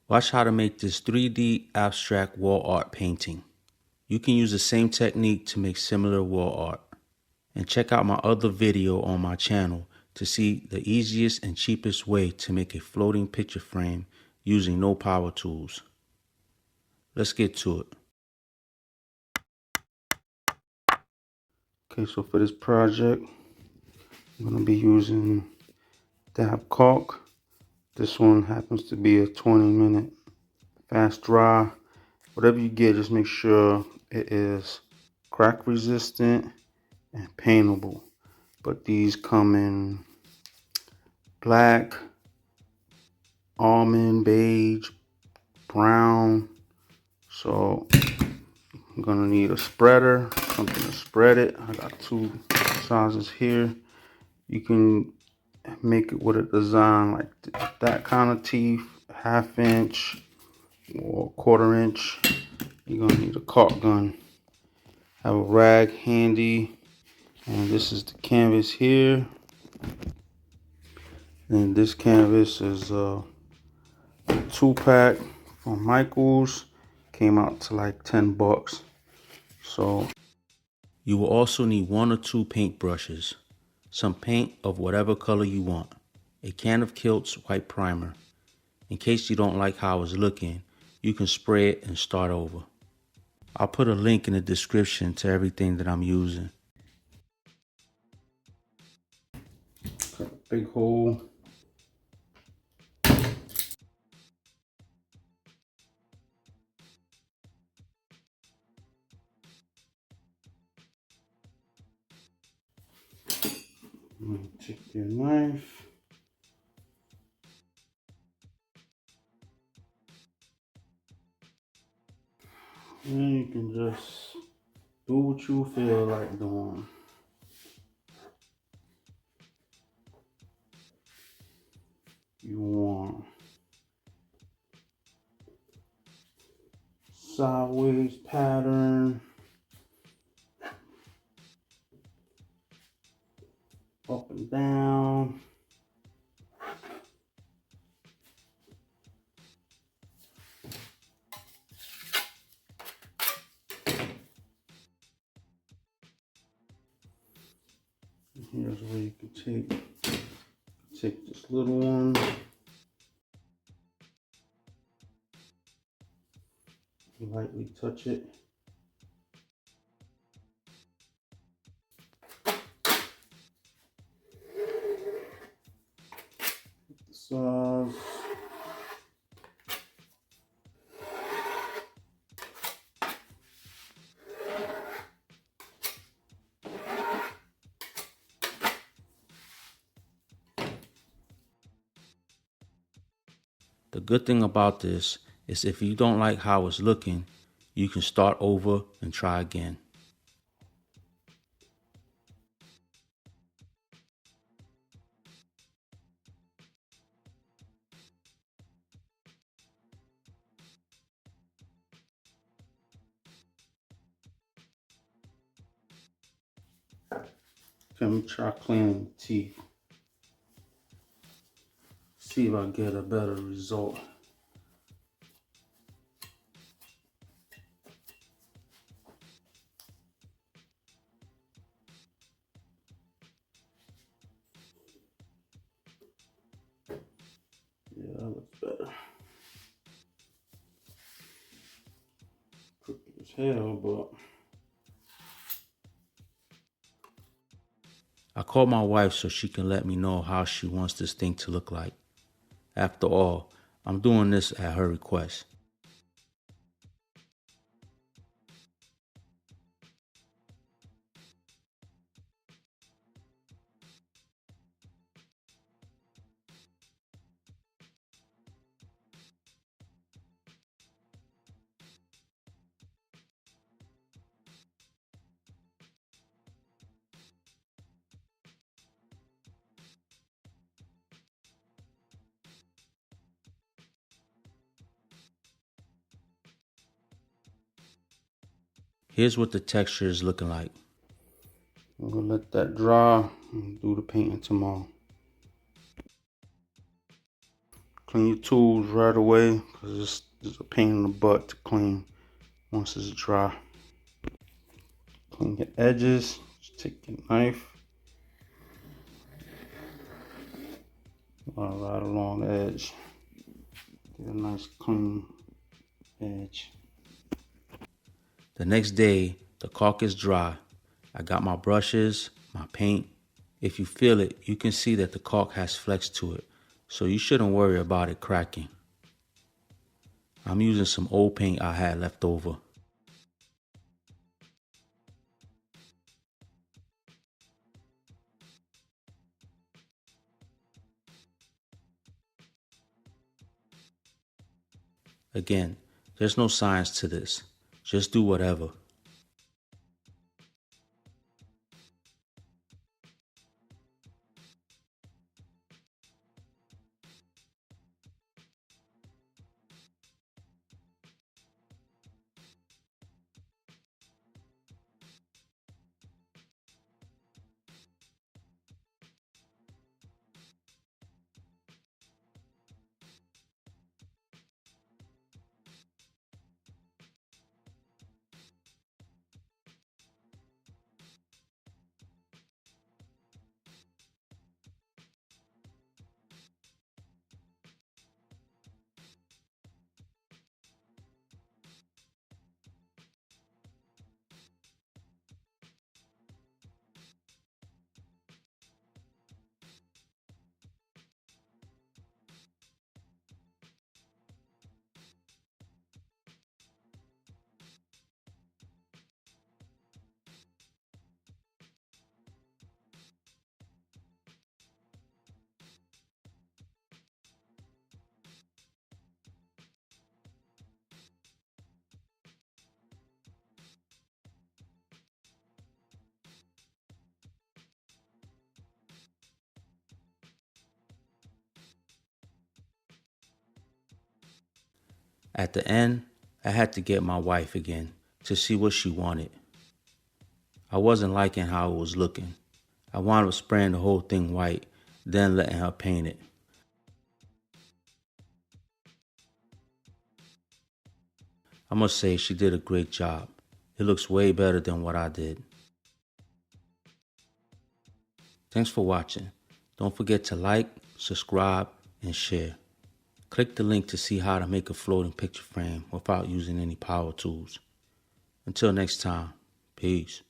Watch how to make this 3D abstract wall art painting. You can use the same technique to make similar wall art. And check out my other video on my channel to see the easiest and cheapest way to make a floating picture frame using no power tools. Let's get to it. Okay, so for this project, I'm going to be using dab caulk. This one happens to be a 20-minute fast dry. Whatever you get, just make sure it is crack resistant and paintable. But these come in black, almond, beige, brown. So I'm gonna need a spreader, something to spread it. I got two sizes here. You can make it with a design like that kind of teeth, 1/2 inch or 1/4 inch. You're gonna need a caulk gun. Have a rag handy, and this is the canvas here. And this canvas is a 2-pack from Michaels. Came out to like 10 bucks. So you will also need 1 or 2 paint brushes, some paint of whatever color you want, a can of Kilt's white primer. In case you don't like how it's looking, you can spray it and start over. I'll put a link in the description to everything that I'm using. Cut a big hole. Take your knife. And you can just do what you feel like doing. You want sideways pattern, up and down. Here's where you can take this little one. Lightly touch it. The size. The good thing about this is if you don't like how it's looking, you can start over and try again. Let me try cleaning the teeth. See if I get a better result. Yeah, that looks better. Crooked as hell, but I called my wife so she can let me know how she wants this thing to look like. After all, I'm doing this at her request. Here's what the texture is looking like. I'm gonna let that dry and do the painting tomorrow. Clean your tools right away because it's a pain in the butt to clean once it's dry. Clean your edges. Just take your knife. Right along the edge. Get a nice clean edge. The next day, the caulk is dry. I got my brushes, my paint. If you feel it, you can see that the caulk has flex to it, so you shouldn't worry about it cracking. I'm using some old paint I had left over. Again, there's no science to this. Just do whatever. At the end, I had to get my wife again to see what she wanted. I wasn't liking how it was looking. I wound up spraying the whole thing white, then letting her paint it. I must say she did a great job. It looks way better than what I did. Thanks for watching. Don't forget to like, subscribe, and share. Click the link to see how to make a floating picture frame without using any power tools. Until next time, peace.